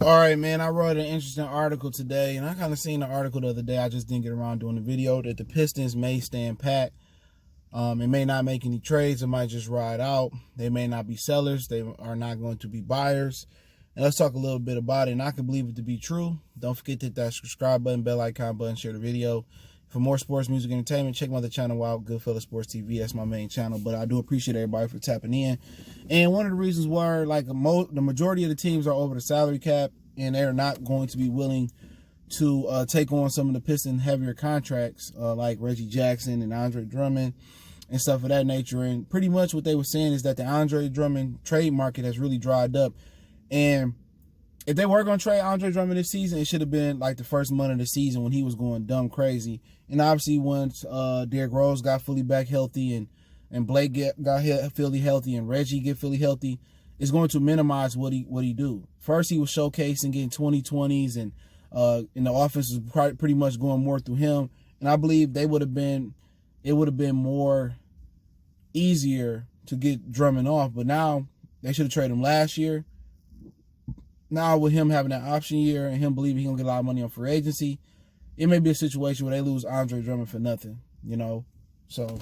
All right, man, I wrote an interesting article today, and I kind of seen the article the other day. I just didn't get around doing the video that the Pistons may stand pat. It may not make any trades. It might just ride out. They may not be sellers. They are not going to be buyers. And let's talk a little bit about it. And I can believe it to be true. Don't forget to hit that subscribe button, bell icon button, share the video. For more sports, music, entertainment, check my other channel out, Goodfellas Sports TV. That's my main channel. But I do appreciate everybody for tapping in. And one of the reasons why, like, the majority of the teams are over the salary cap, and they're not going to be willing to take on some of the Piston heavier contracts, like Reggie Jackson and Andre Drummond and stuff of that nature. And pretty much what they were saying is that the Andre Drummond trade market has really dried up. And if they were going to trade Andre Drummond this season, it should have been like the first month of the season when he was going dumb crazy. And obviously once Derrick Rose got fully back healthy and Blake got fully healthy and Reggie get fully healthy, it's going to minimize what he do. First, he was showcasing getting 20-20s, and the offense was pretty much going more through him. And I believe it would have been more easier to get Drummond off. But now they should have traded him last year. Now with him having that option year and him believing he's going to get a lot of money on free agency, it may be a situation where they lose Andre Drummond for nothing, you know. So,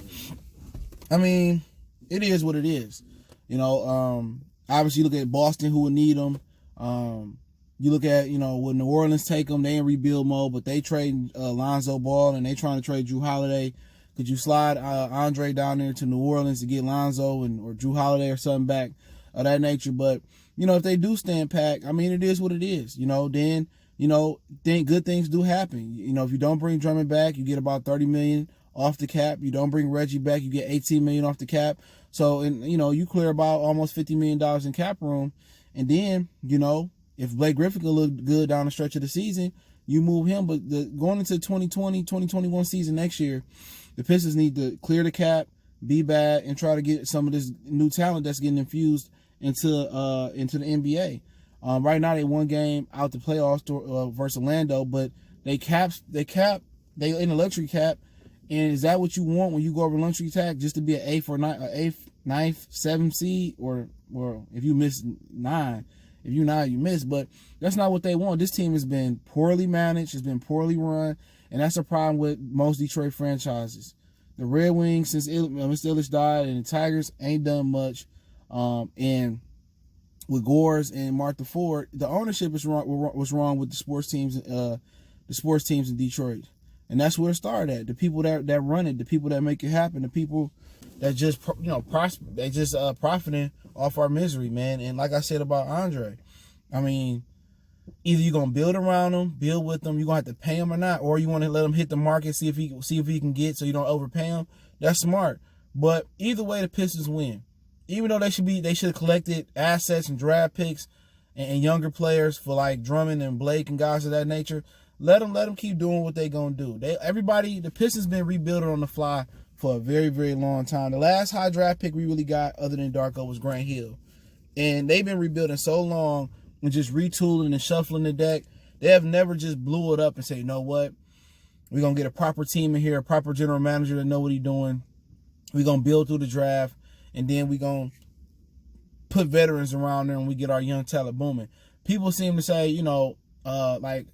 I mean, it is what it is. You know, obviously you look at Boston, who would need him. You look at, you know, when New Orleans take them, they in rebuild mode, but they trade Lonzo Ball and they trying to trade Jrue Holiday. Could you slide Andre down there to New Orleans to get Lonzo or Jrue Holiday or something back of that nature? But, you know, if they do stand pat, I mean, it is what it is. You know, then, you know, good things do happen. You know, if you don't bring Drummond back, you get about $30 million off the cap. You don't bring Reggie back, you get $18 million off the cap. So, and you know, you clear about almost $50 million in cap room. And then, you know, if Blake Griffin can look good down the stretch of the season, you move him. But going into 2020, 2021 season next year, the Pistons need to clear the cap, be bad, and try to get some of this new talent that's getting infused into the NBA. Right now, they one game out the playoffs versus Orlando, but they in the luxury cap. And is that what you want when you go over luxury tag, just to be an eighth, ninth, seventh seed, or if you miss 9, if you 9, you miss. But that's not what they want. This team has been poorly managed, has been poorly run, and that's a problem with most Detroit franchises. The Red Wings, since Mr. Illich died, and the Tigers ain't done much. And with Gores and Martha Ford, the ownership was wrong with the sports teams in Detroit. And that's where it started at. The people that run it, the people that make it happen, the people that just, you know, prosper. They just profiting off our misery, man. And like I said about Andre, I mean, either you're gonna build around him, build with him, you're gonna have to pay him or not, or you want to let him hit the market, see if he can get, so you don't overpay him. That's smart. But either way, the Pistons win. Even though they should have collected assets and draft picks and younger players for like Drummond and Blake and guys of that nature. Let them keep doing what they gonna do. The Pistons been rebuilding on the fly for a very, very long time. The last high draft pick we really got, other than Darko, was Grant Hill, and they've been rebuilding so long and just retooling and shuffling the deck. They have never just blew it up and say, you know what, we're gonna get a proper team in here, a proper general manager that know what he's doing. We're gonna build through the draft, and then we're gonna put veterans around there, and we get our young talent booming. People seem to say, you know, like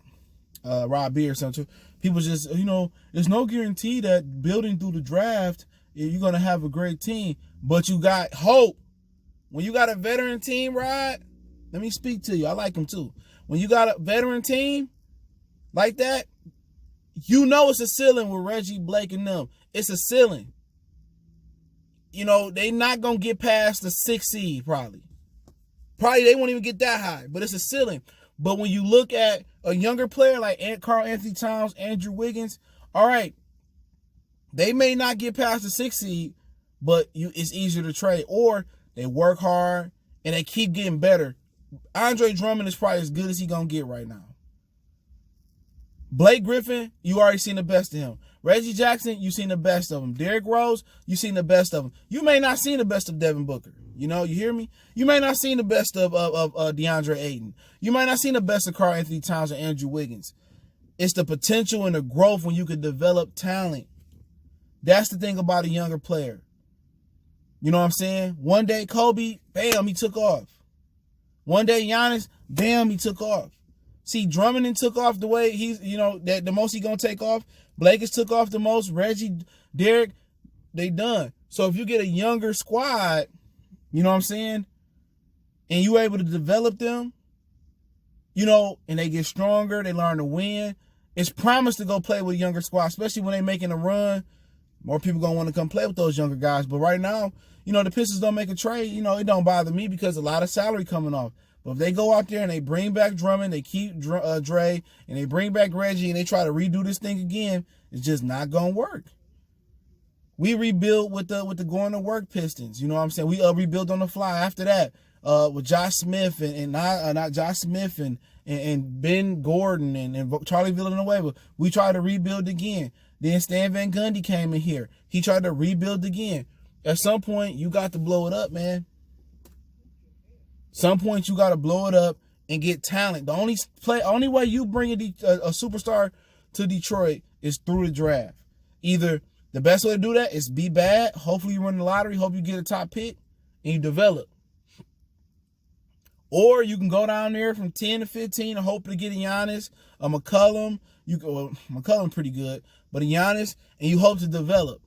Rob B or something. People just, you know, there's no guarantee that building through the draft, you're going to have a great team, but you got hope. When you got a veteran team, Rod, let me speak to you. I like him too. When you got a veteran team like that, you know it's a ceiling with Reggie, Blake, and them. It's a ceiling. You know, they not going to get past the 6th seed probably. Probably they won't even get that high, but it's a ceiling. But when you look at a younger player like Karl Anthony Towns, Andrew Wiggins, all right, they may not get past the 6th seed, but it's easier to trade. Or they work hard and they keep getting better. Andre Drummond is probably as good as he's going to get right now. Blake Griffin, you already seen the best of him. Reggie Jackson, you seen the best of him. Derrick Rose, you seen the best of him. You may not seen the best of Devin Booker. You know, you hear me? You may not seen the best of DeAndre Ayton. You might not seen the best of Karl Anthony Towns and Andrew Wiggins. It's the potential and the growth when you can develop talent. That's the thing about a younger player. You know what I'm saying? One day Kobe, bam, he took off. One day Giannis, bam, he took off. See, Drummond and took off the way he's, that the most he gonna take off. Blake has took off the most. Reggie, Derek, they done. So if you get a younger squad, you know what I'm saying, and you able to develop them, and they get stronger, they learn to win, it's promised to go play with a younger squad, especially when they making a run. More people gonna want to come play with those younger guys. But right now, the Pistons don't make a trade. It don't bother me because a lot of salary coming off. But if they go out there and they bring back Drummond, they keep Dre, and they bring back Reggie, and they try to redo this thing again, it's just not gonna work. We rebuild with the going to work Pistons. You know what I'm saying? We rebuild on the fly after that. With Josh Smith and not Josh Smith and Ben Gordon and Charlie Villanueva. We tried to rebuild again. Then Stan Van Gundy came in here. He tried to rebuild again. At some point, you got to blow it up, man. Some point, you got to blow it up and get talent. The only way you bring a superstar to Detroit is through the draft. Either the best way to do that is be bad. Hopefully, you win the lottery. Hope you get a top pick and you develop. Or you can go down there from 10 to 15 and hope to get a Giannis, a McCollum. McCollum pretty good, but a Giannis, and you hope to develop.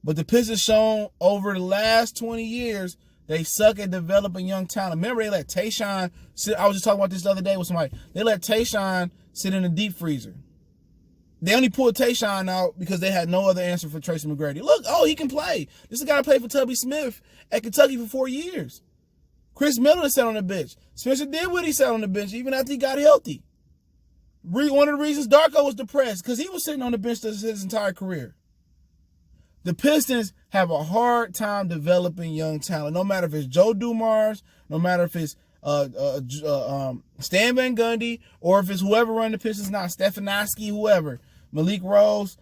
But the Pistons shown over the last 20 years, they suck at developing young talent. Remember, they let Tayshaun sit. I was just talking about this the other day with somebody. They let Tayshaun sit in a deep freezer. They only pulled Tayshaun out because they had no other answer for Tracy McGrady. Look, he can play. This is a guy that played for Tubby Smith at Kentucky for 4 years. Chris Miller sat on the bench. Spencer Dinwiddie sat on the bench even after he got healthy. One of the reasons Darko was depressed, because he was sitting on the bench his entire career. The Pistons have a hard time developing young talent, no matter if it's Joe Dumars, no matter if it's Stan Van Gundy, or if it's whoever run the Pistons now, Stefanowski, whoever, Malik Rose.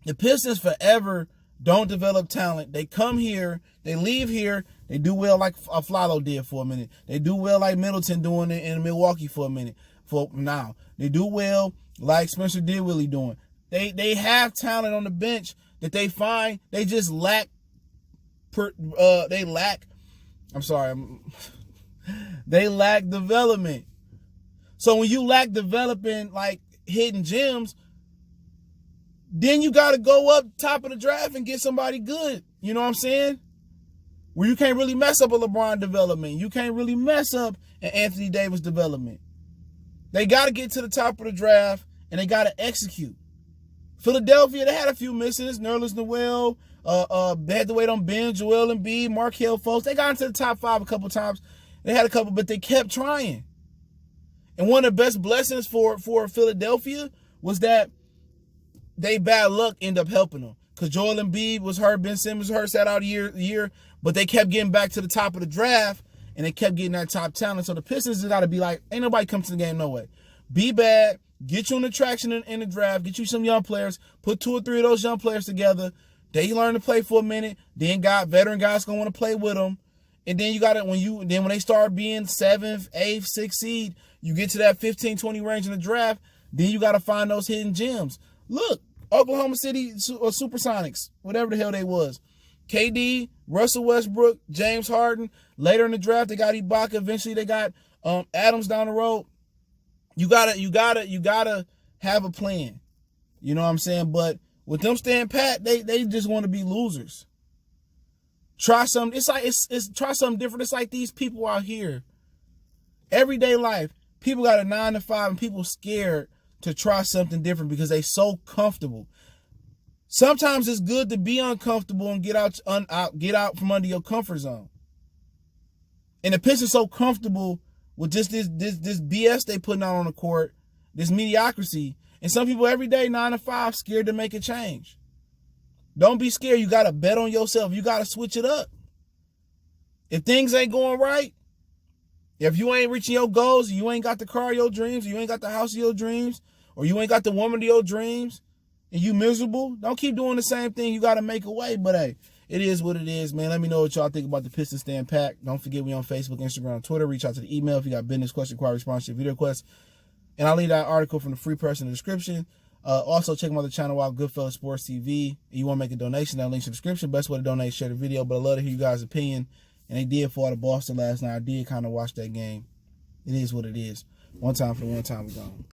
The Pistons forever don't develop talent. They come here, they leave here, they do well like Flalo did for a minute. They do well like Middleton doing it in Milwaukee for a minute. For now, they do well like Spencer Dinwiddie doing. They have talent on the bench that they find. They just lack. They lack development. So when you lack developing like hidden gems, then you got to go up top of the draft and get somebody good. You know what I'm saying? Where you can't really mess up a LeBron development. You can't really mess up an Anthony Davis development. They got to get to the top of the draft, and they got to execute. Philadelphia, they had a few misses. Nerlens Noel, they had to wait on Ben, Joel Embiid, Markelle Fultz. They got into the top 5 a couple times. They had a couple, but they kept trying. And one of the best blessings for Philadelphia was that they bad luck ended up helping them. Because Joel Embiid was hurt, Ben Simmons was hurt, sat out a year, but they kept getting back to the top of the draft, and they kept getting that top talent. So the Pistons got to be like, ain't nobody come to the game no way. Be bad, get you an attraction in the draft, get you some young players, put 2 or 3 of those young players together. They learn to play for a minute, then veteran guys gonna want to play with them. And then you got it when they start being 7th, 8th, 6th seed, you get to that 15, 20 range in the draft, then you got to find those hidden gems. Look, Oklahoma City Supersonics, whatever the hell they was. KD, Russell Westbrook, James Harden. Later in the draft, they got Ibaka. Eventually, they got Adams down the road. You gotta have a plan. You know what I'm saying? But with them staying pat, they just want to be losers. Try something. It's try something different. It's like these people out here. Everyday life, people got a 9 to 5, and people scared to try something different because they so comfortable. Sometimes it's good to be uncomfortable and get out from under your comfort zone. And the Pistons so comfortable with just this BS they putting out on the court, this mediocrity. And some people every day, 9 to 5, scared to make a change. Don't be scared. You got to bet on yourself. You got to switch it up. If things ain't going right, if you ain't reaching your goals, you ain't got the car of your dreams, you ain't got the house of your dreams, or you ain't got the woman of your dreams, and you miserable, don't keep doing the same thing. You got to make a way. But hey, it is what it is, man. Let me know what y'all think about the Pistons staying packed. Don't forget we on Facebook, Instagram, Twitter. Reach out to the email if you got business, question, inquiry, sponsorship, video requests. And I'll leave that article from the free person in the description. Also, check my other channel, Wild Goodfellas Sports TV. If you want to make a donation, that link's in the description. Best way to donate, share the video. But I love to hear you guys' opinion. And they did fall to Boston last night. I did kind of watch that game. it is what it is. One time for the one time, we gone.